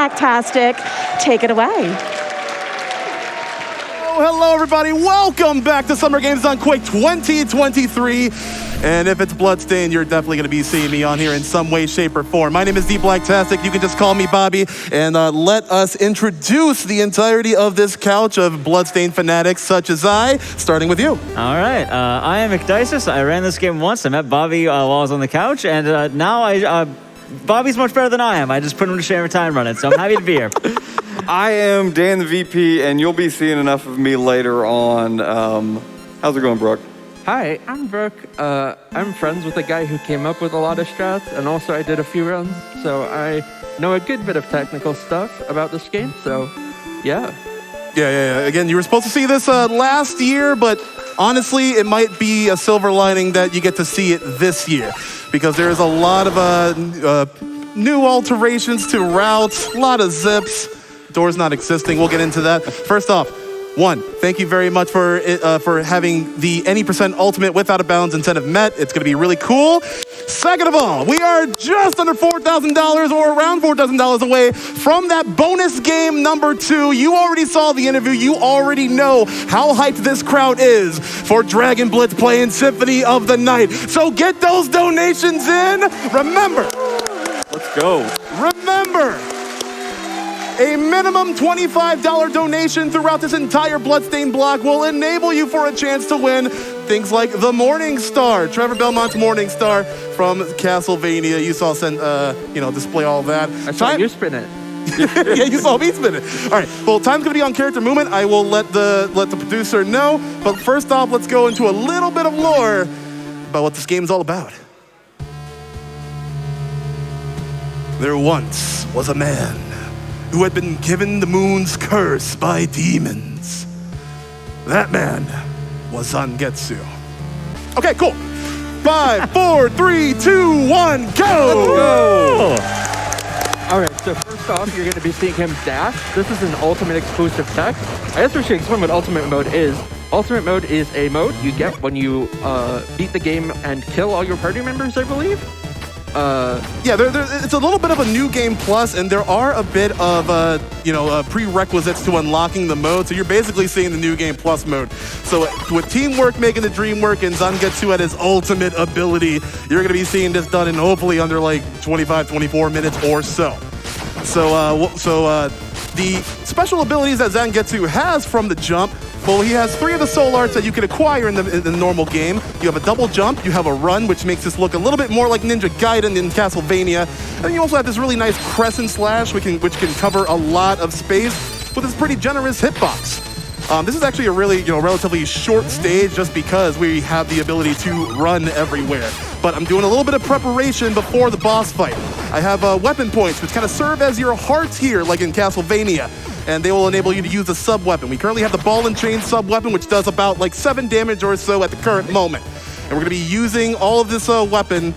Blacktastic. Take it away. Hello, everybody. Welcome back to Summer Games on Quake 2023. And if it's Bloodstained, you're definitely going to be seeing me on here in some way, shape, or form. My name is Blacktastic. You can just call me Bobby. And let us introduce the entirety of this couch of Bloodstained fanatics such as I, starting with you. All right. I am ecdycis. I ran this game once. I met Bobby while I was on the couch. And now Bobby's much better than I am. I just put him to shame every time running. So I'm happy to be here. I am Dan the VP, and you'll be seeing enough of me later on. How's it going, Brooke? Hi, I'm Brooke. I'm friends with the guy who came up with a lot of strats, and also I did a few runs, so I know a good bit of technical stuff about this game, so yeah. Yeah. Again, you were supposed to see this last year, but honestly, it might be a silver lining that you get to see it this year, because there's a lot of new alterations to routes, a lot of zips, doors not existing. We'll get into that. First off, one, thank you very much for having the any % ultimate with out of bounds incentive met. It's going to be really cool. Second of all, we are just under $4,000 or around $4,000 away from that bonus game number 2. You already saw the interview. You already know how hyped this crowd is for Dragon Blitz playing Symphony of the Night. So get those donations in. Remember. Let's go. Remember. A minimum $25 donation throughout this entire Bloodstained block will enable you for a chance to win things like the Morning Star, Trevor Belmont's Morning Star from Castlevania. You saw display all that. I saw you spin it. Yeah, you saw me spin it. All right, well, time's gonna be on character movement. I will let the producer know. But first off, let's go into a little bit of lore about what this game's all about. There once was a man who had been given the moon's curse by demons. That man was Zangetsu. Okay, cool. 5, 4, 3, 2, 1, go! Let's go! All right, so first off, you're going to be seeing him dash. This is an ultimate exclusive tech. I guess we should explain what ultimate mode is. Ultimate mode is a mode you get when you beat the game and kill all your party members, I believe. It's a little bit of a new game plus, and there are a bit of prerequisites to unlocking the mode. So you're basically seeing the new game plus mode. So with teamwork making the dream work and Zangetsu at his ultimate ability, you're going to be seeing this done in hopefully under like 25, 24 minutes or so. So the special abilities that Zangetsu has from the jump. Well, he has 3 of the soul arts that you can acquire in the normal game. You have a double jump, you have a run, which makes this look a little bit more like Ninja Gaiden in Castlevania. And you also have this really nice crescent slash, which can cover a lot of space with this pretty generous hitbox. This is actually a really, relatively short stage just because we have the ability to run everywhere. But I'm doing a little bit of preparation before the boss fight. I have weapon points, which kind of serve as your hearts here, like in Castlevania. And they will enable you to use a sub-weapon. We currently have the ball and chain sub-weapon, which does about like 7 damage or so at the current moment. And we're gonna be using all of this weapon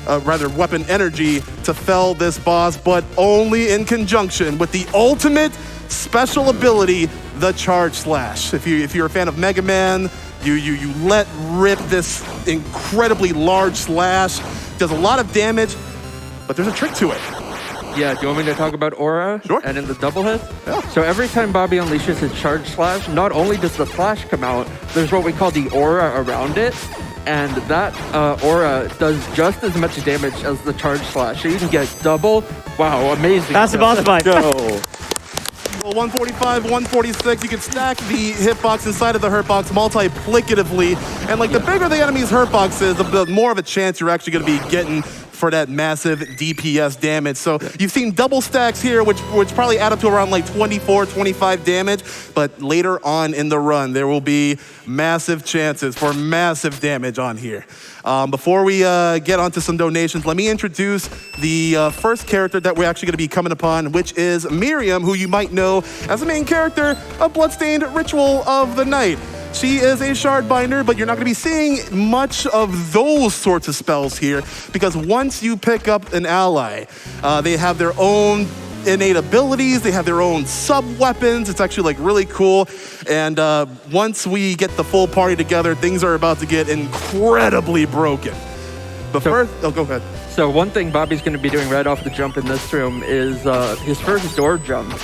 energy to fell this boss, but only in conjunction with the ultimate special ability, the Charge Slash. If you're a fan of Mega Man, you let rip this incredibly large slash. Does a lot of damage, but there's a trick to it. Yeah, do you want me to talk about aura? Sure. And in the double hit? Yeah. So every time Bobby unleashes his charge slash, not only does the slash come out, there's what we call the aura around it. And that aura does just as much damage as the charge slash. So you can get double. Wow, amazing. That's the boss fight. Go. Well, 145, 146, you can stack the hitbox inside of the hurtbox multiplicatively. And like the bigger the enemy's hurtbox is, the more of a chance you're actually gonna be getting for that massive DPS damage. So you've seen double stacks here, which probably add up to around like 24, 25 damage. But later on in the run, there will be massive chances for massive damage on here. Before we get onto some donations, let me introduce the first character that we're actually going to be coming upon, which is Miriam, who you might know as the main character of Bloodstained Ritual of the Night. She is a shard binder, but you're not going to be seeing much of those sorts of spells here, because once you pick up an ally, they have their own innate abilities, they have their own sub-weapons. It's actually like really cool. And once we get the full party together, things are about to get incredibly broken. Oh, go ahead. So one thing Bobby's going to be doing right off the jump in this room is his first door jump.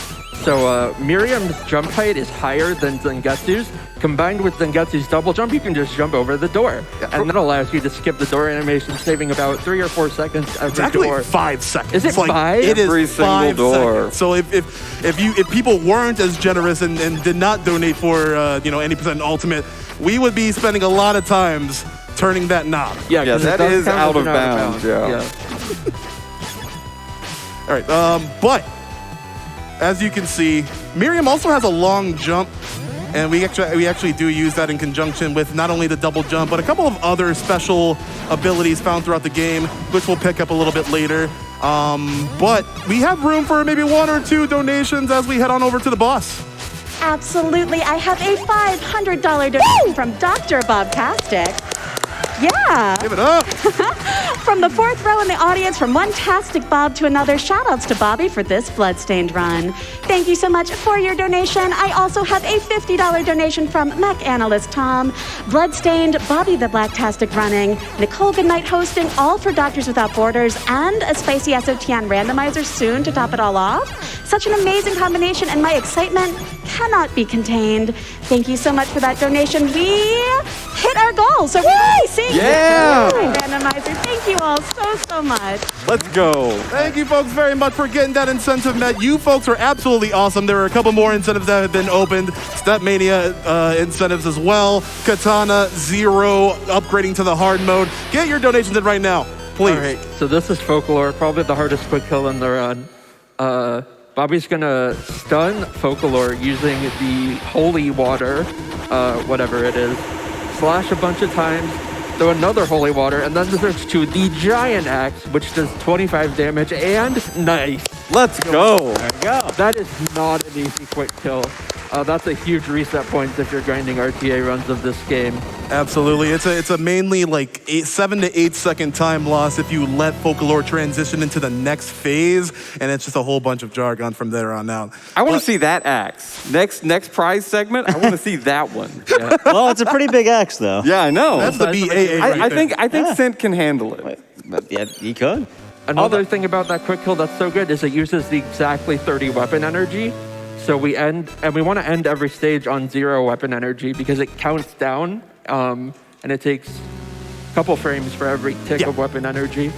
So Miriam's jump height is higher than Zangetsu's. Combined with Zangetsu's double jump, you can just jump over the door. And that allows you to skip the door animation, saving about 3 or 4 seconds every It's actually door. 5 seconds. Is it 5? It is Every single 5 door. seconds. So if people weren't as generous and did not donate for any percent ultimate, we would be spending a lot of times turning that knob. Yeah, Yeah, 'cause it that does is count out as of an bounds, yeah. All right, but as you can see, Miriam also has a long jump, and we actually do use that in conjunction with not only the double jump, but a couple of other special abilities found throughout the game, which we'll pick up a little bit later. But we have room for maybe 1 or 2 donations as we head on over to the boss. Absolutely. I have a $500 donation from Dr. Bobtastic. Yeah. Give it up. From the 4th row in the audience, from one Tastic Bob to another, shout-outs to Bobby for this Bloodstained run. Thank you so much for your donation. I also have a $50 donation from Mech Analyst Tom, Bloodstained, Bobby the Blacktastic running, Nichole Goodnight hosting, all for Doctors Without Borders, and a spicy SOTN randomizer soon to top it all off. Such an amazing combination, and my excitement cannot be contained. Thank you so much for that donation. We hit our goal, so we're seeing randomizer. Thank you all so much. Let's go. Thank you folks very much for getting that incentive met. You folks are absolutely awesome. There are a couple more incentives that have been opened. Step Mania incentives as well. Katana, 0, upgrading to the hard mode. Get your donations in right now, please. All right, so this is Folklore, probably the hardest quick kill in the run. Bobby's gonna stun Folklore using the holy water, whatever it is, slash a bunch of times, throw another holy water, and then switch to the giant axe, which does 25 damage, and nice. Let's go. There we go. That is not an easy quick kill. That's a huge reset point if you're grinding RTA runs of this game. Absolutely. It's a mainly like 7 to 8 second time loss if you let Folklore transition into the next phase, and it's just a whole bunch of jargon from there on out. I want to see that axe. Next prize segment, I want to see that one. Yeah. Well, it's a pretty big X, though. Yeah, I know. That's the BAA right I there. think Sint can handle it. But yeah, he could. Another thing about that quick kill that's so good is it uses the exactly 30 weapon energy. So we want to end every stage on 0 weapon energy because it counts down, and it takes a couple frames for every tick of weapon energy.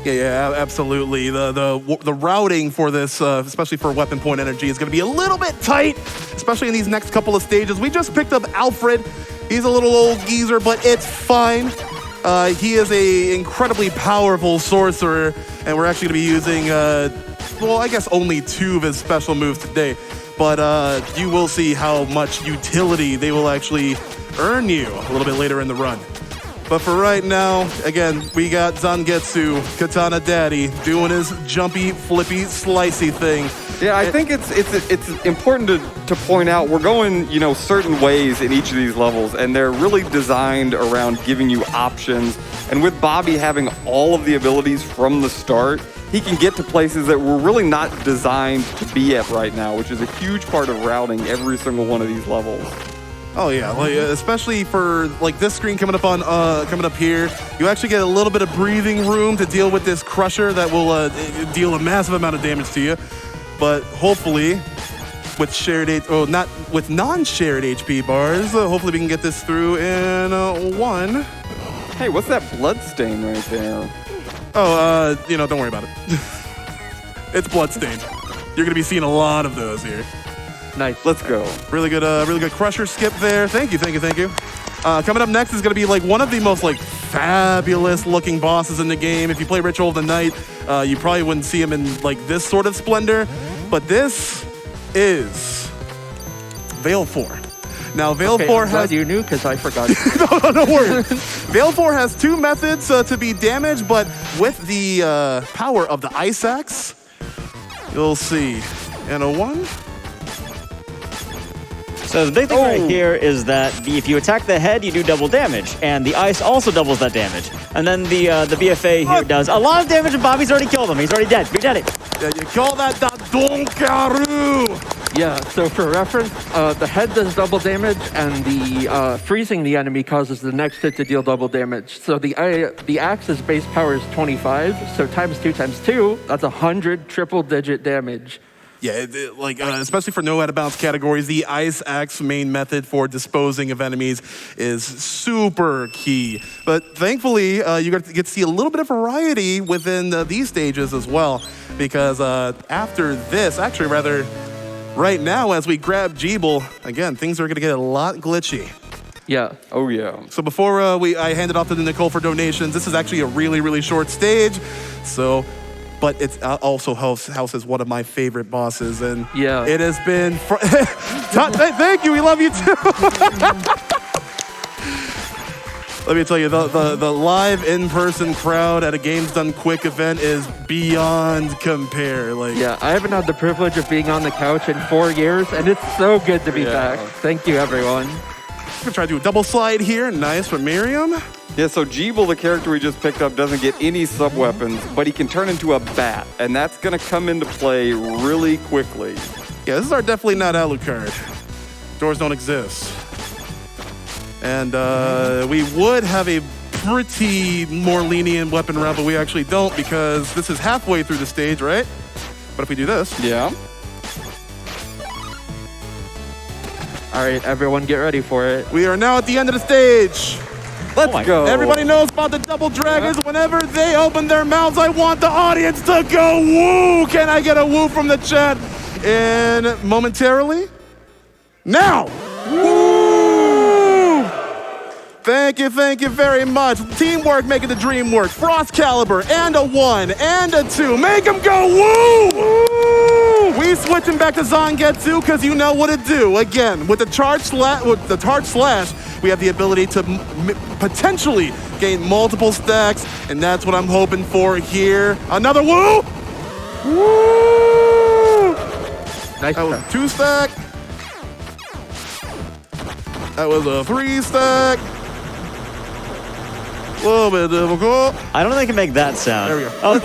Yeah, absolutely. The routing for this, especially for weapon point energy, is going to be a little bit tight, especially in these next couple of stages. We just picked up Alfred. He's a little old geezer, but it's fine. He is a incredibly powerful sorcerer, and we're actually going to be using, well, I guess only 2 of his special moves today. But you will see how much utility they will actually earn you a little bit later in the run. But for right now, again, we got Zangetsu, Katana Daddy, doing his jumpy, flippy, slicey thing. Yeah, I think it's important to point out we're going, certain ways in each of these levels, and they're really designed around giving you options. And with Bobby having all of the abilities from the start, he can get to places that we're really not designed to be at right now, which is a huge part of routing every single one of these levels. Oh yeah, like, especially for like this screen coming up here, you actually get a little bit of breathing room to deal with this crusher that will deal a massive amount of damage to you. But hopefully, with with non-shared HP bars, hopefully we can get this through in 1. Hey, what's that blood stain right there? Oh, don't worry about it. It's Bloodstained. You're gonna be seeing a lot of those here. Nice. Let's go. Really good crusher skip there. Thank you. Coming up next is gonna be like one of the most like fabulous looking bosses in the game. If you play Ritual of the Night, you probably wouldn't see him in like this sort of splendor, but this is Veil 4. Now, Veil 4 has... you knew, because I forgot. No worries. Veil 4 has 2 methods to be damaged, but with the power of the Ice Axe, you'll see. And a 1. So the big thing right here is that if you attack the head, you do double damage, and the ice also doubles that damage. And then the BFA here does a lot of damage, and Bobby's already killed him. He's already dead. We did it. Yeah, you call that the Donkaru. Yeah, so for reference, the head does double damage, and the freezing the enemy causes the next hit to deal double damage. So the axe's base power is 25, so times 2 times 2, that's 100 triple-digit damage. Yeah, especially for no out-of-bounds categories, the Ice Axe main method for disposing of enemies is super key. But thankfully, you get to see a little bit of variety within these stages as well, because after this, actually rather, right now as we grab Jeeble, again, things are going to get a lot glitchy. Yeah. Oh, yeah. So before I hand it off to Nichole for donations, this is actually a really, really short stage. So... but it's also houses one of my favorite bosses, and yeah, it has been. Thank you, we love you too. Let me tell you, the live in-person crowd at a Games Done Quick event is beyond compare. Yeah, I haven't had the privilege of being on the couch in 4 years, and it's so good to be back. Thank you, everyone. I'm gonna try to do a double slide here. Nice for Miriam. Yeah, so Jeeble, the character we just picked up, doesn't get any sub-weapons, but he can turn into a bat, and that's going to come into play really quickly. Yeah, this is our definitely not Alucard. Doors don't exist. And we would have a pretty more lenient weapon round, but we actually don't because this is halfway through the stage, right? But if we do this... Yeah. All right, everyone get ready for it. We are now at the end of the stage. Let's go. Everybody knows about the double dragons. Whenever they open their mouths, I want the audience to go woo. Can I get a woo from the chat? And momentarily, now. Woo! Thank you very much. Teamwork making the dream work. Frost Caliber and a 1 and a 2. Make them go woo! Woo! We switching back to Zangetsu because you know what to do. Again, with the charge slash, we have the ability to potentially gain multiple stacks, and that's what I'm hoping for here. Another woo! Woo! Nice. That was a 2 stack. That was a 3 stack. A little bit difficult. I don't think I can make that sound. There we go. Oh,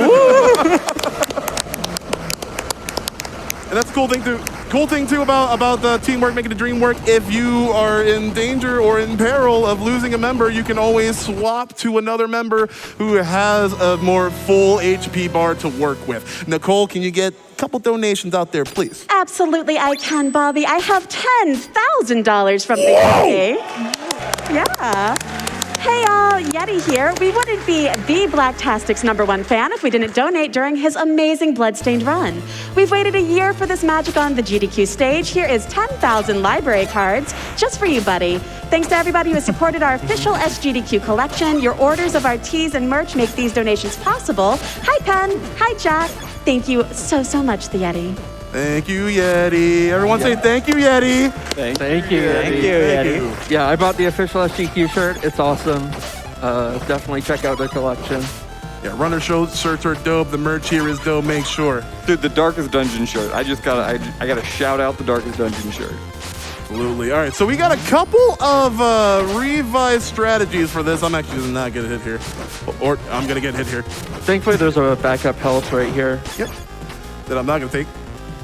And that's the cool thing too about the teamwork making the dream work. If you are in danger or in peril of losing a member, you can always swap to another member who has a more full HP bar to work with. Nichole, can you get a couple donations out there, please? Absolutely, I can, Bobby. I have $10,000 from the UK. Yeah. Hey y'all, Yeti here. We wouldn't be the Blacktastic's #1 fan if we didn't donate during his amazing Bloodstained run. We've waited a year for this magic on the GDQ stage. Here is 10,000 library cards just for you, buddy. Thanks to everybody who has supported our official SGDQ collection. Your orders of our tees and merch make these donations possible. Hi, Pen. Hi, Jack. Thank you so much, the Yeti. Thank you, Yeti. Everyone say thank you, Yeti. Thank you, thank you, Yeti. Yeah, I bought the official SGQ shirt. It's awesome. Definitely check out the collection. Yeah, runner shirts are dope. The merch here is dope. Make sure. Dude, the Darkest Dungeon shirt. I gotta shout out the Darkest Dungeon shirt. Absolutely. All right, so we got a couple of revised strategies for this. I'm actually not gonna hit here, or I'm gonna get hit here. Thankfully, there's a backup health right here. Yep. That I'm not gonna take.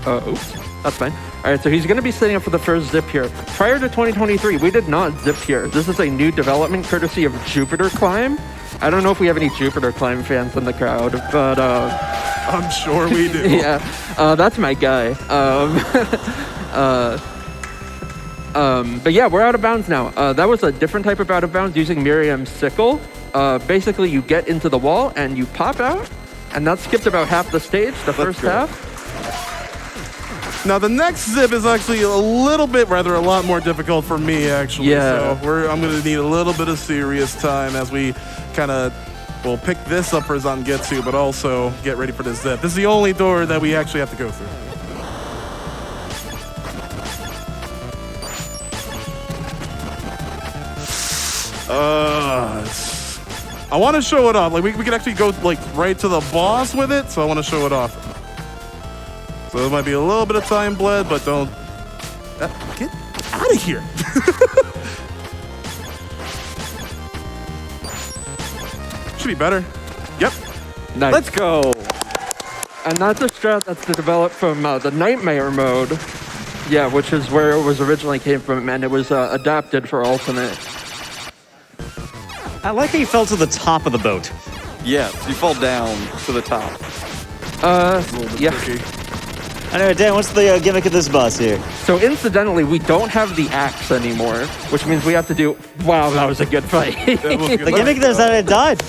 Oops, that's fine. All right, so he's going to be setting up for the first zip here. Prior to 2023, we did not zip here. This is a new development courtesy of Jupiter Climb. I don't know if we have any Jupiter Climb fans in the crowd, but... I'm sure we do. Yeah, that's my guy. But yeah, we're out of bounds now. That was a different type of out of bounds using Miriam's sickle. Basically, you get into the wall and you pop out, and that skipped about half the stage, the first half. Now, the next zip is actually a lot more difficult for me, actually. Yeah. So I'm going to need a little bit of serious time as we kind of, pick this up for Zangetsu, but also get ready for this zip. This is the only door that we actually have to go through. I want to show it off. Like, we could actually go, right to the boss with it, so I want to show it off. So there might be a little bit of time bled, but don't... get out of here. Should be better. Yep. Nice. Let's go. And that's a strat that's developed from the Nightmare mode. Yeah, which is where it was originally came from, and it was adapted for Ultimate. I like how you fell to the top of the boat. Yes, you fall down to the top. Yeah. Anyway, Dan, what's the gimmick of this boss here? So incidentally, we don't have the axe anymore, which means we have to do... Wow, that was a good fight. The gimmick is that it died.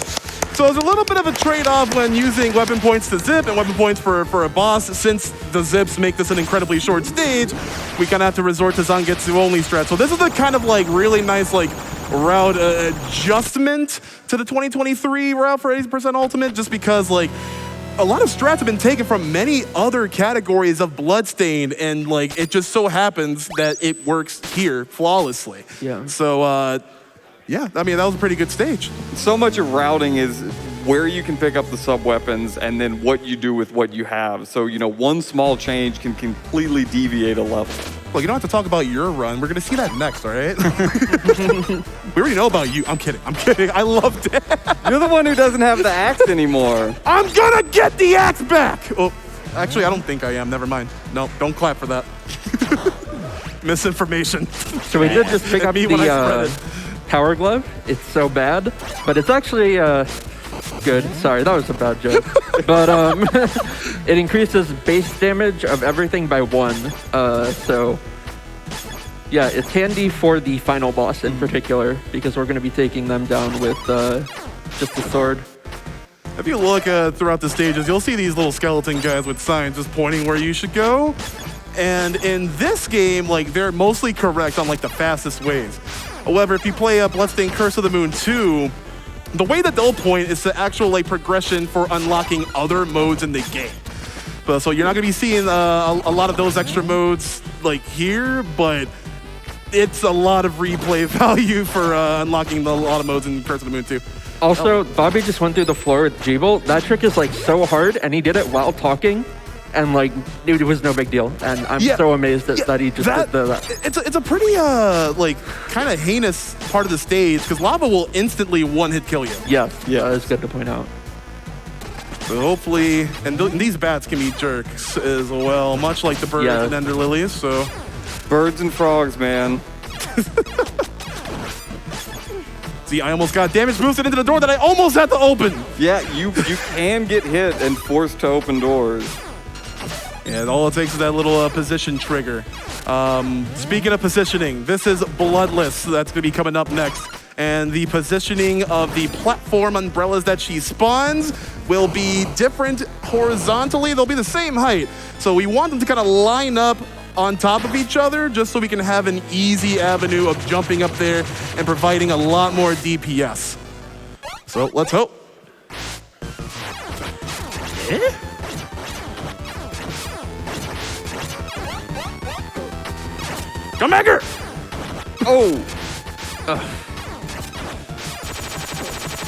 So there's a little bit of a trade-off when using weapon points to zip and weapon points for a boss. Since the zips make this an incredibly short stage, we kind of have to resort to Zangetsu only strat. So this is the kind of like really nice like route adjustment to the 2023 route for 80% Ultimate, just because like a lot of strats have been taken from many other categories of Bloodstained, and like it just so happens that it works here flawlessly. Yeah. So yeah, I mean, that was a pretty good stage. So much of routing is where you can pick up the sub-weapons and then what you do with what you have. So, you know, one small change can completely deviate a level. Well, you don't have to talk about your run. We're going to see that next, all right? We already know about you. I'm kidding. I love that. You're the one who doesn't have the axe anymore. I'm going to get the axe back. Oh, actually, I don't think I am. Never mind. No, don't clap for that. Misinformation. So we did just pick up the Power Glove. It's so bad, but it's actually good. Sorry, that was a bad joke. But it increases base damage of everything by 1. So yeah, it's handy for the final boss in particular, because we're going to be taking them down with just the sword. If you look throughout the stages, you'll see these little skeleton guys with signs just pointing where you should go. And in this game, like, they're mostly correct on like the fastest ways. However, if you play Bloodstained Curse of the Moon 2, the way that they'll point is the actual like progression for unlocking other modes in the game. So you're not going to be seeing a lot of those extra modes like here, but it's a lot of replay value for unlocking a lot of modes in Curse of the Moon 2. Also, Bobby just went through the floor with Jeeble. That trick is like so hard, and he did it while talking. And like, dude, it was no big deal. And I'm so amazed that he just did that. It's a pretty like kind of heinous part of the stage, because lava will instantly one-hit kill you. Yes, yeah, that's good to point out. So hopefully, and these bats can be jerks as well, much like the birds and ender lilies. So birds and frogs, man. See, I almost got damage boosted into the door that I almost had to open. Yeah, you can get hit and forced to open doors. And all it takes is that little position trigger. Speaking of positioning, this is Bloodless. That's going to be coming up next. And the positioning of the platform umbrellas that she spawns will be different horizontally. They'll be the same height. So we want them to kind of line up on top of each other, just so we can have an easy avenue of jumping up there and providing a lot more DPS. So let's hope. Yeah? Come back here! Oh!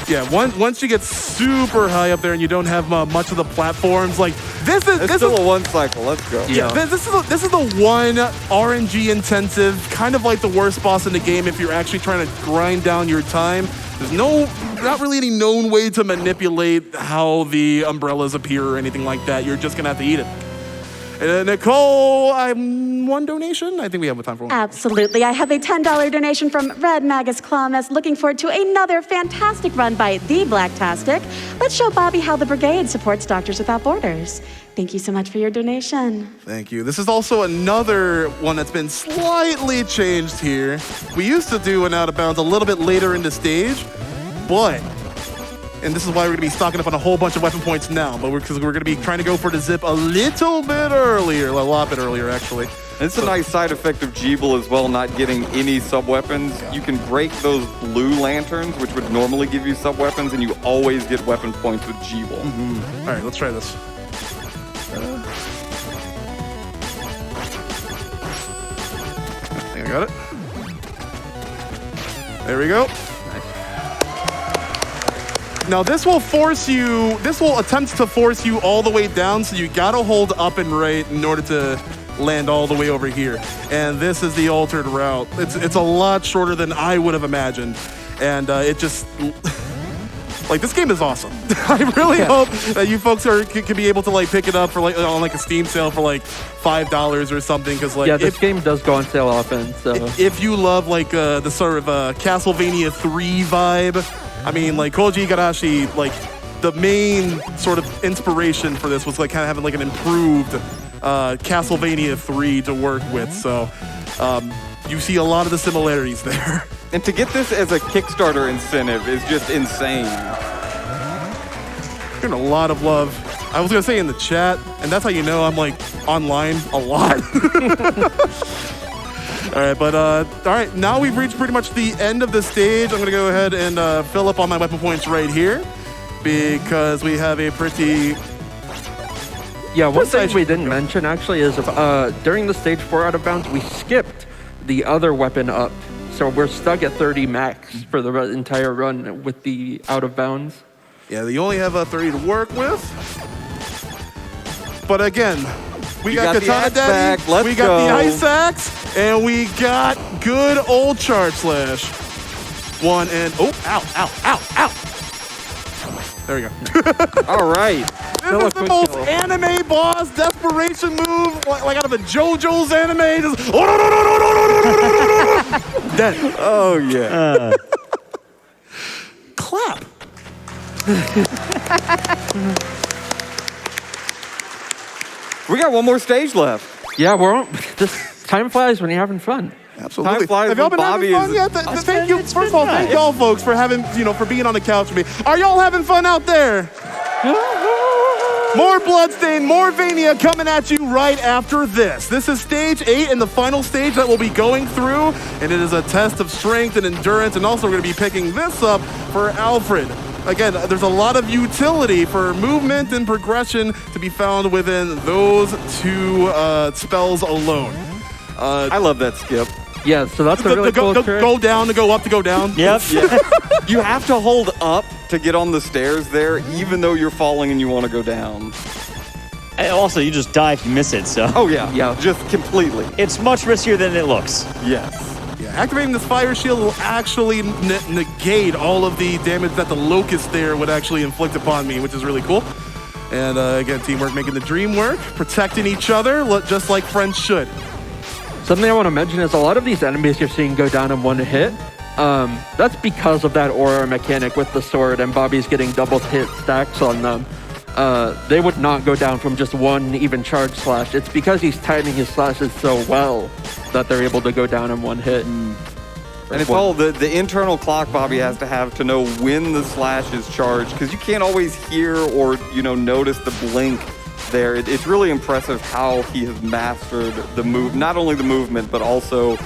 Yeah, once you get super high up there and you don't have much of the platforms, like this is still a one cycle. Let's go. Yeah, this is the one RNG intensive, kind of like the worst boss in the game if you're actually trying to grind down your time. There's not really any known way to manipulate how the umbrellas appear or anything like that. You're just gonna have to eat it. Nichole, one donation? I think we have time for one. Absolutely. I have a $10 donation from Red Magus Clawmas, looking forward to another fantastic run by the Blacktastic. Let's show Bobby how the brigade supports Doctors Without Borders. Thank you so much for your donation. Thank you. This is also another one that's been slightly changed here. We used to do an Out of Bounds a little bit later in the stage, but... And this is why we're going to be stocking up on a whole bunch of weapon points now, but because we're going to be trying to go for the zip a little bit earlier, a lot bit earlier, actually. And it's a nice side effect of Jeeble as well, not getting any sub-weapons. You can break those blue lanterns, which would normally give you sub-weapons, and you always get weapon points with Jeeble. All right, let's try this. I think I got it. There we go. Now this will attempt to force you all the way down, so you gotta hold up and right in order to land all the way over here. And this is the altered route. It's a lot shorter than I would have imagined. And it just, Like, this game is awesome. I really hope that you folks can be able to like pick it up for like on like a Steam sale for like $5 or something. Because like, this game does go on sale often. So if you love like the sort of Castlevania 3 vibe, I mean, like Koji Igarashi, like the main sort of inspiration for this was like kind of having like an improved Castlevania 3 to work with. So you see a lot of the similarities there. And to get this as a Kickstarter incentive is just insane. Getting a lot of love. I was gonna say in the chat, and that's how you know I'm like online a lot. All right, but all right, now we've reached pretty much the end of the stage. I'm gonna go ahead and fill up all my weapon points right here because we have a pretty... Yeah, one thing we didn't mention actually is during the stage 4 out of bounds, we skipped the other weapon up. So we're stuck at 30 max for the entire run with the out of bounds. Yeah, you only have 30 to work with. But again, we got Katana Daddy, we got the Ice Axe, and we got good old Charge Slash. One and, oh, ow, ow, ow, ow. There we go. All right. This is the most anime boss desperation move, like out of a JoJo's anime. Just, oh, no, no, no, no, no, no, no, no, no, no. Dead. Oh, yeah. Clap. We got one more stage left. Yeah, just time flies when you're having fun. Absolutely. Time flies Have y'all when been having fun yet? Thank you. First of all, thank y'all folks for having, for being on the couch with me. Are y'all having fun out there? More Bloodstained, more Vania coming at you right after this. This is stage 8 and the final stage that we'll be going through, and it is a test of strength and endurance, and also we're going to be picking this up for Alfred. Again, there's a lot of utility for movement and progression to be found within those two spells alone. I love that skip. Yeah, so that's a really cool trick. Go down to go up to go down. Yep. Yeah. You have to hold up to get on the stairs there, even though you're falling and you want to go down. And also, you just die if you miss it, so. Oh, yeah. Yeah. Just completely. It's much riskier than it looks. Yes. Yeah, activating this fire shield will actually negate all of the damage that the Locust there would actually inflict upon me, which is really cool. And again, teamwork making the dream work, protecting each other, just like friends should. Something I want to mention is a lot of these enemies you're seeing go down in one hit. That's because of that aura mechanic with the sword, and Bobby's getting double hit stacks on them. They would not go down from just one even charge slash. It's because he's timing his slashes so well that they're able to go down in one hit. And it's all the internal clock Bobby has to have to know when the slash is charged, because you can't always hear or notice the blink there. It's really impressive how he has mastered the move, not only the movement, but also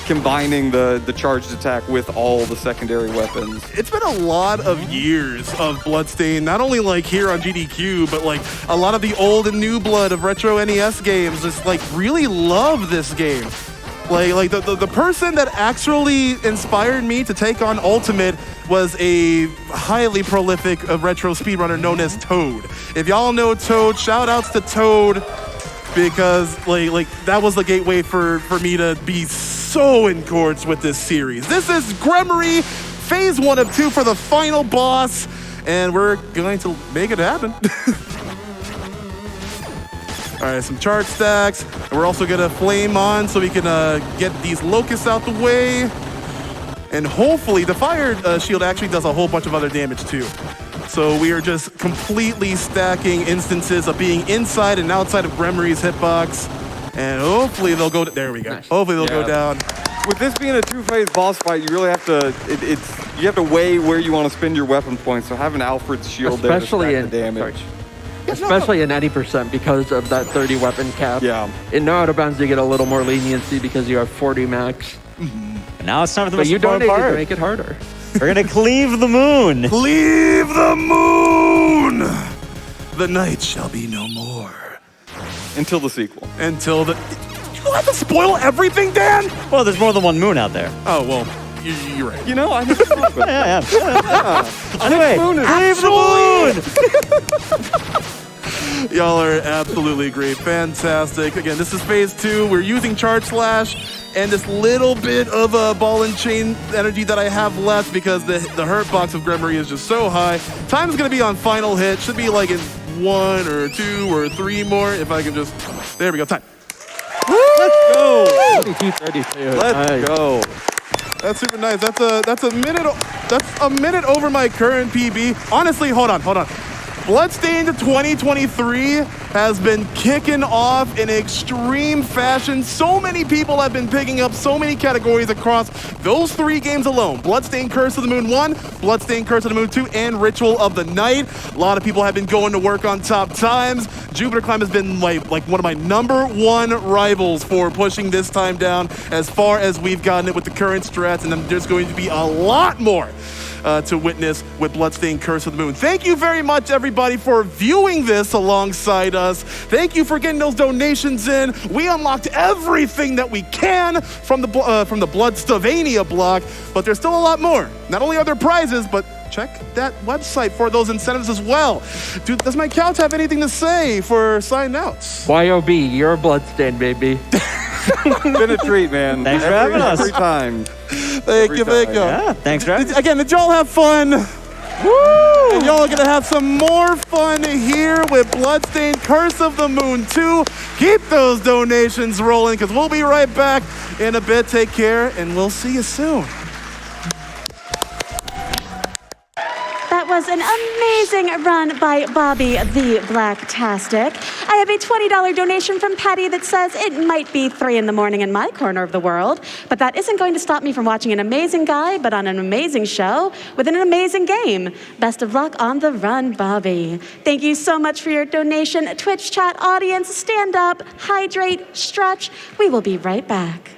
combining the charged attack with all the secondary weapons. It's been a lot of years of Bloodstained, not only like here on GDQ, but like a lot of the old and new blood of retro NES games just like really love this game. Like the person that actually inspired me to take on Ultimate was a highly prolific retro speedrunner known as Toad. If y'all know Toad, shout outs to Toad, because like that was the gateway for me to be so in chords with this series. This is Gremory, phase 1 of 2 for the final boss, and we're going to make it happen. All right, some charge stacks. And we're also gonna flame on so we can get these locusts out the way. And hopefully the fire shield actually does a whole bunch of other damage too. So we are just completely stacking instances of being inside and outside of Gremory's hitbox. And hopefully they'll go, there we go. Nice. Hopefully they'll go down. With this being a 2-phase boss fight, you really have to, you have to weigh where you want to spend your weapon points. So having Alfred's shield there to stack the damage. Especially in any percent because of that 30 weapon cap. Yeah. In no out of bounds, you get a little more leniency because you have 40 max. And now it's time for the most important part. part. To make it harder. We're gonna cleave the moon. Cleave the moon! The night shall be no more. Until the sequel. Until the... You have to spoil everything, Dan? Well, there's more than one moon out there. Oh, well, you're right. I think it's Yeah. Anyway, cleave the moon! Y'all are absolutely great. Fantastic. Again, this is phase 2. We're using Charge Slash and this little bit of ball and chain energy that I have left because the hurt box of Gremory is just so high. Time is going to be on final hit. Should be like in 1 or 2 or 3 more. If I can just... There we go. Time. Let's go. 22:32. Let's go. That's super nice. That's a minute over my current PB. Honestly, hold on. Bloodstained 2023 has been kicking off in extreme fashion. So many people have been picking up so many categories across those 3 games alone. Bloodstained Curse of the Moon 1, Bloodstained Curse of the Moon 2, and Ritual of the Night. A lot of people have been going to work on top times. Jupiter Climb has been like one of my #1 rivals for pushing this time down as far as we've gotten it with the current strats, and then there's going to be a lot more to witness with Bloodstained Curse of the Moon. Thank you very much, everybody, for viewing this alongside us. Thank you for getting those donations in. We unlocked everything that we can from the Bloodstavania block, but there's still a lot more. Not only are there prizes, but check that website for those incentives as well. Dude, does my couch have anything to say for sign outs? YOB, you're a Bloodstained, baby. Been a treat, man. Thanks for having us. Every time. Thank you. Yeah, thanks, Travis. Again, did y'all have fun? Woo! And y'all are gonna have some more fun here with Bloodstained Curse of the Moon 2. Keep those donations rolling because we'll be right back in a bit. Take care and we'll see you soon. That was an amazing run by Bobby the Blacktastic. I have a $20 donation from Patty that says it might be 3 in the morning in my corner of the world, but that isn't going to stop me from watching an amazing guy, but on an amazing show with an amazing game. Best of luck on the run, Bobby. Thank you so much for your donation. Twitch chat audience, stand up, hydrate, stretch. We will be right back.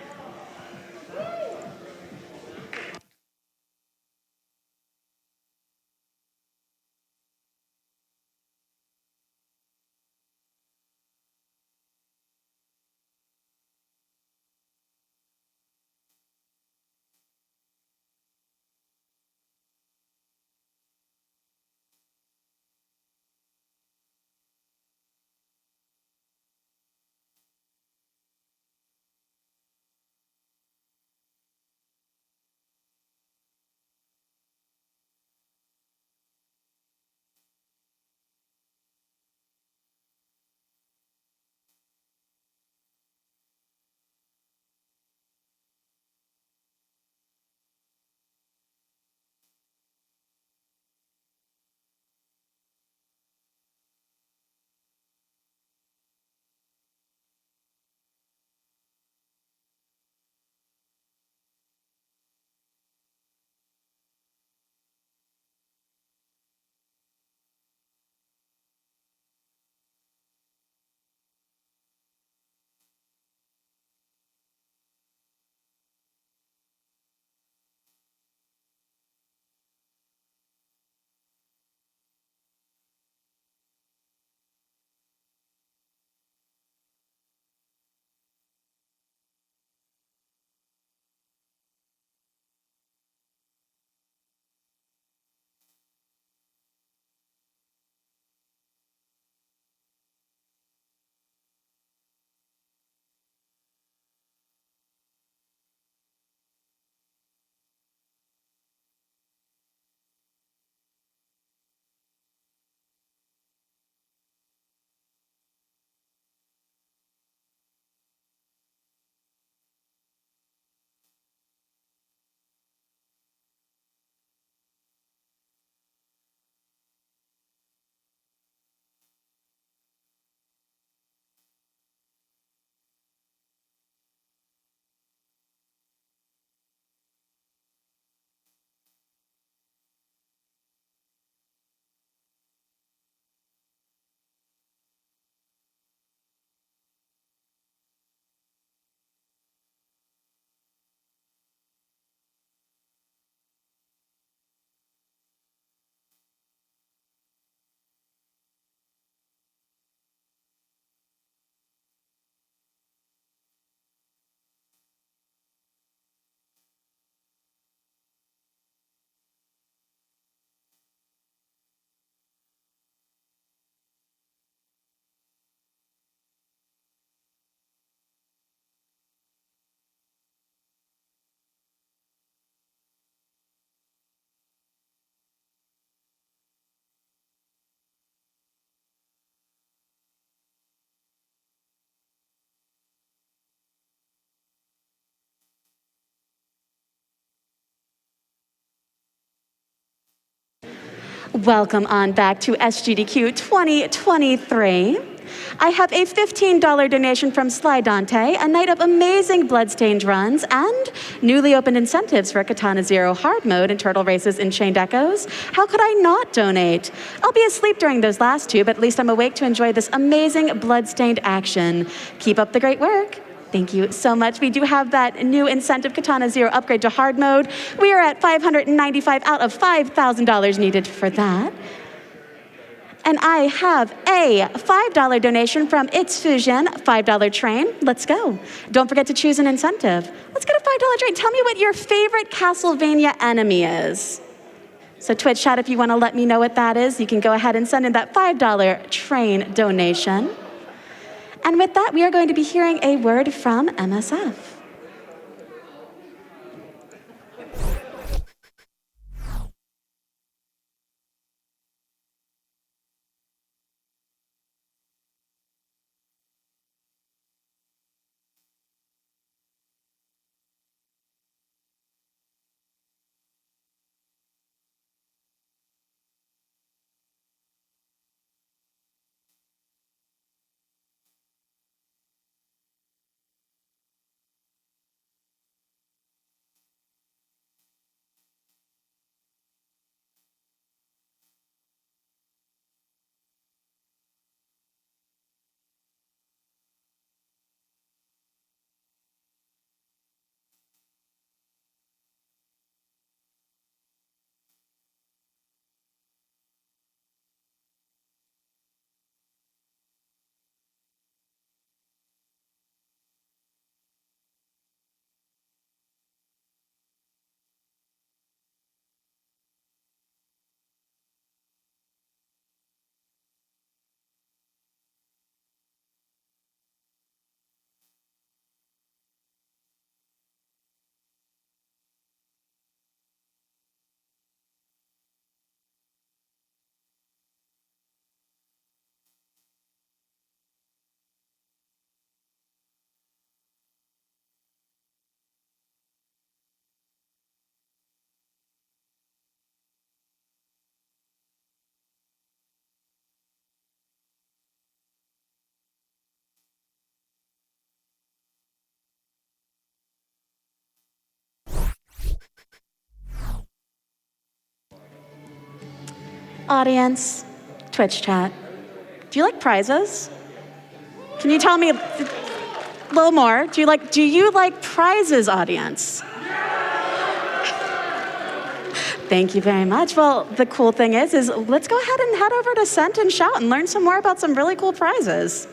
Welcome on back to SGDQ 2023. I have a $15 donation from Sly Dante, a night of amazing Bloodstained runs, and newly opened incentives for Katana Zero hard mode and turtle races in Chained Echoes. How could I not donate? I'll be asleep during those last two, but at least I'm awake to enjoy this amazing Bloodstained action. Keep up the great work. Thank you so much. We do have that new incentive Katana Zero upgrade to hard mode. We are at $595 out of $5,000 needed for that. And I have a $5 donation from It's Fusion, $5 train. Let's go. Don't forget to choose an incentive. Let's get a $5 train. Tell me what your favorite Castlevania enemy is. So Twitch chat, if you want to let me know what that is, you can go ahead and send in that $5 train donation. And with that, we are going to be hearing a word from MSF. Audience, Twitch chat, do you like prizes? Can you tell me a little more? Do you like prizes, audience? Thank you very much. Well, the cool thing is let's go ahead and head over to Scent and Shout and learn some more about some really cool prizes.